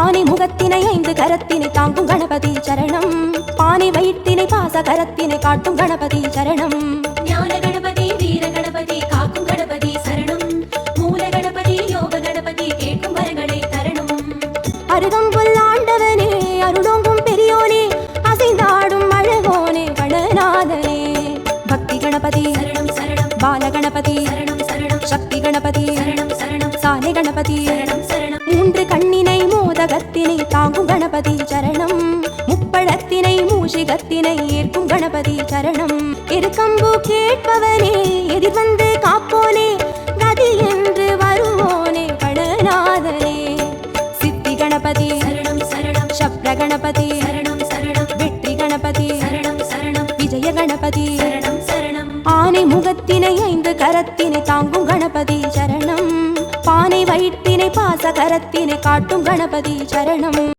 ஆனை முகத்தினை 5 கரத்தினை தாங்கும் கணபதி சரணம். பானை வயிற்றினை பாச கரத்தினை காட்டும் கணபதி சரணம். ஞான கணபதி வீர கணபதி காக்கும் கணபதி சரணம். மூல கணபதி யோக கணபதி கேட்கும் வரங்களை தரணும். அருகம்புல் ஆண்டவனே அருளோங்கும் பெரியோனே அசைந்தாடும் அழகோனே கணநாதனே. பக்தி கணபதி சரணம் சரணம். பால கணபதி சரணம் சரணம். சக்தி கணபதி சரணம் சரணம். சாலை கணபதி சரணம் சரணம். 3 கண்ணினை மோதகத்தினை தாங்கும் கணபதி சரணம். முப்பழத்தினை மூஷிகத்தினை ஏற்கும் கணபதி சரணம். எருக்கம்பு கேட்பவனே எதிர் வந்து காப்போனே கதி என்று வருவோனே கணநாதனே. சித்தி கணபதி சரணம் சரணம். சப்ர கணபதி சரணம் சரணம். வெற்றி கணபதி சரணம் சரணம். விஜய கணபதி சரணம் சரணம். ஆனை முகத்தினை 5 கரத்தினை தாங்கும் கணபதி சரணம். பானை வயிற்றினை பாச கரத்தினை காட்டும் கணபதி சரணம்.